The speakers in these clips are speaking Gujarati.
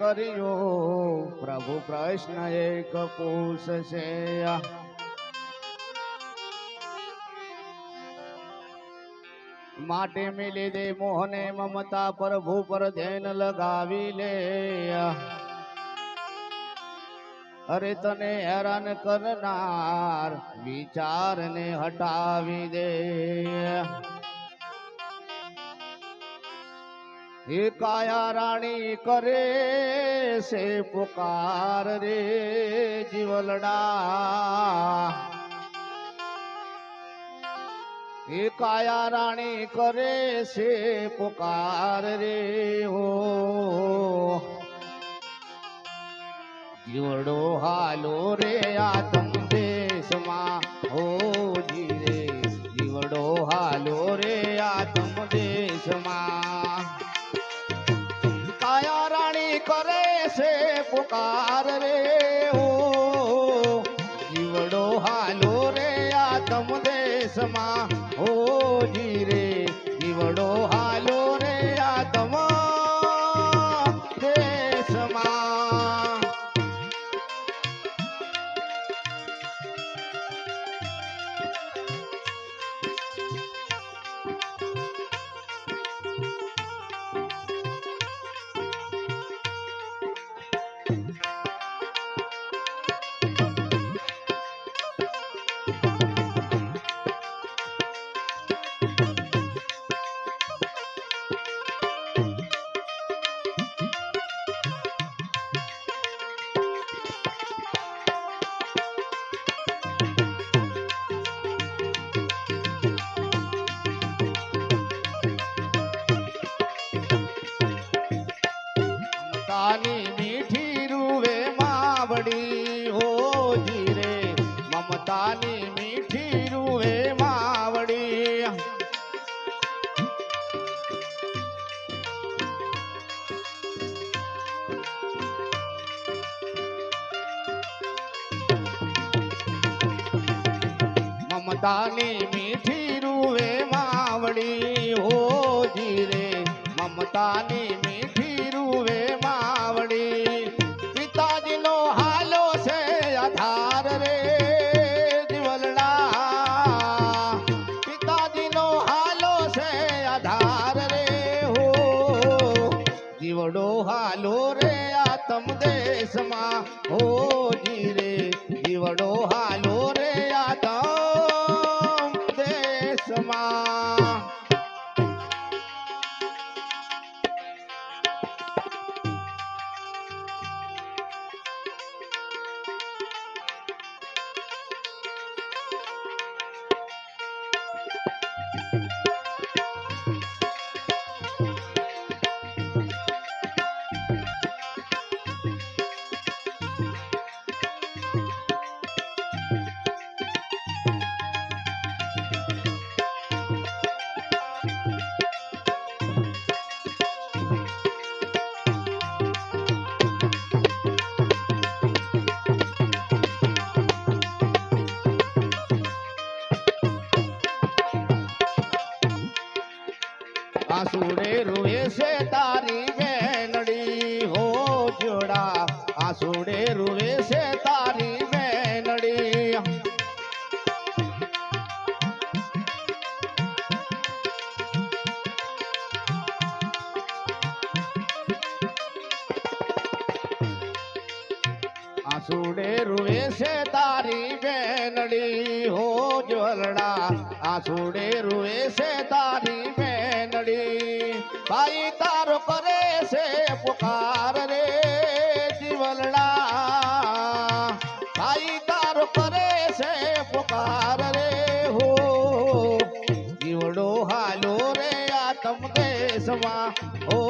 કર્યો પ્રભુ પ્રશ્ન એક પૂછશે માટે મિલી દે મોહને મમતા પ્રભુ પર ધ્યાન લગાવી લે અરે તને હેરાન કરનાર વિચારને હટાવી દે એ કાયા રાણી કરે છે પુકાર રે જીવલડા એ કાયા રાણી કરે છે પુકાર રે હો જીવડો હાલો રે આતમ દેશમાં હો જી રે જીવડો હાલો રે આતમ દેશમાં કાયા રાણી કરે છે પુકાર રે હો જીવડો હાલો રે આતમ દેશમાં હો જી રે જીવડો હાલો રે આતમ દેશમાં મમતાની મીઠી રૂવે માવડી હો જી રે મમતાની મીઠી રૂવે માવડી મમતાની મીઠી રૂવે માવડી હો જી રે મમતાની મીઠી રૂવે માવડી પિતાજીનો હાલો છે આધાર રે જીવલડા પિતાજીનો હાલો છે આધાર રે હો જીવડો હાલો રે આતમ દેશમાં હો જી રે જીવડો હાલો રે આતમ દેશમાં આસુડે રૂએ છે તારી બેનડી હો જોડા આસુડે રૂએ છે તારી બેનડી આસુડે રૂએ છે તારી બેનડી હો જોલડા આસુડે રૂએ છે તારી ભાઈ તારો કરે છે પુકાર રે જીવલડા ભાઈ તારો કરે છે પુકાર રે હો જીવડો હાલો રે આતમ દેશમાં હો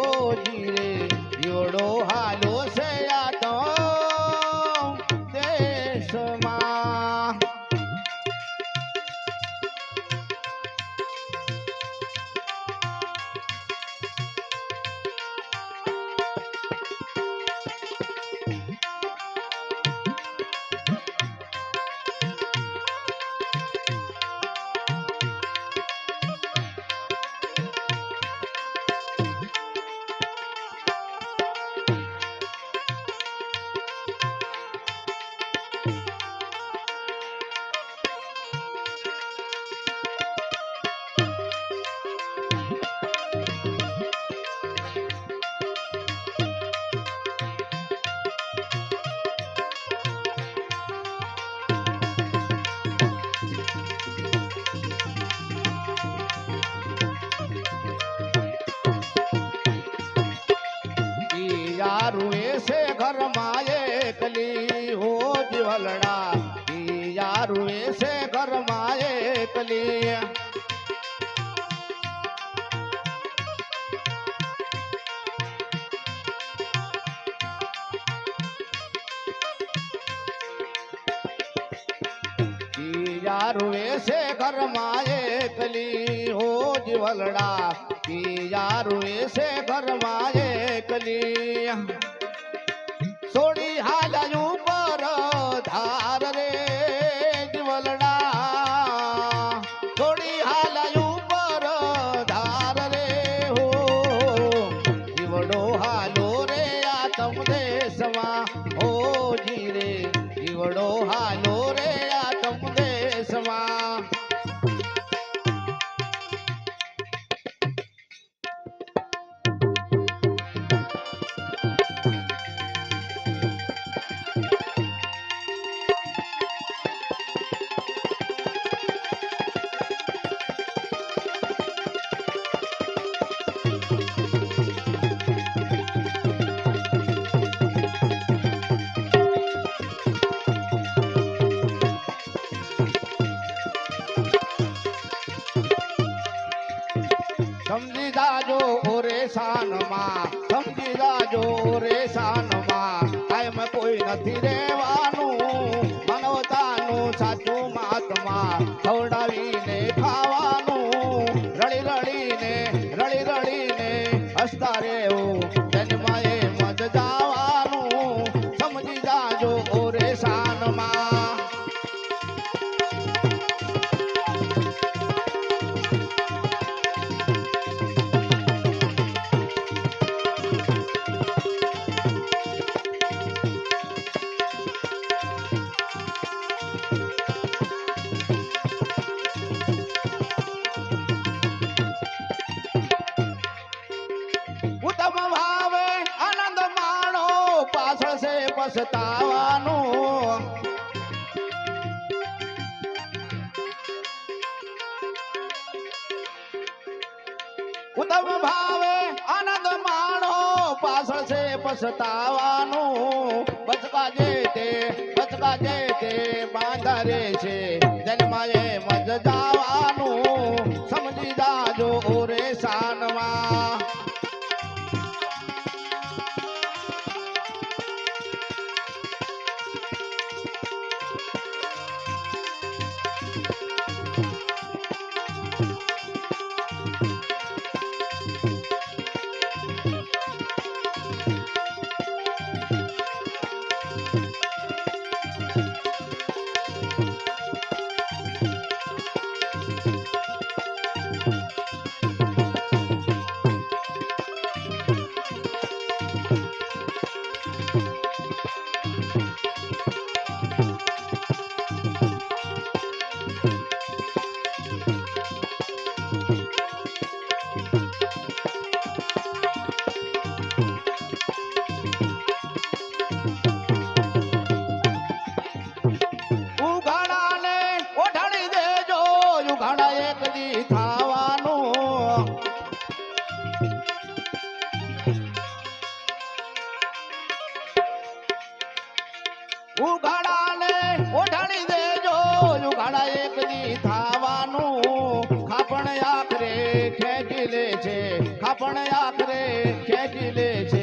જી રે જીવડો હાલો છે આતમ દેશમાં રૂએ છે ઘરમાં એકલી હો જીવલડા પિયા રૂએ છે ઘરમાં એકલી પિયા રૂએ છે ઘરમાં એકલી હો જીવલડા પિયા રૂએ છે ઘરમાં એકલી સોડી હાલાયું પર ધાર રે જીવલડા સોડી હાલાયું પર ધાર રે હો જીવડો હાલો રે આતમ દેશમાં હો જી રે જીવડો હાલો રે આતમ દેશમાં સમજી જાજો ઓરે શાનમાં સમજી જાજો ઓરે શાનમાં કાયમ કોઈ નથી રહેવાનું માનવતાનું સાચું મહાત્મા ખવડાવીને ખાવાનું રડી રડીને હસતા રહેવું જન્માએ મજ જવાનું સમજી જાજો ઓરે શાનમાં ઉત્તમ ભાવે આનંદ માણો પાછળ છે પછતાવાનું ઉત્તમ ભાવે આનંદ માણો પાછળ છે પછતાવાનું બચકા જે તે બાંધરે છે જન્માએ મજ જવાનું સમજી જાજો ઓરે શાનમાં ઉઘાડાને ઓઢાડી દેજો ઉઘાડા એક દી થાવાનું ખાપણ આખરે ખેંચી લે છે ખાપણ આખરે ખેંચી લે છે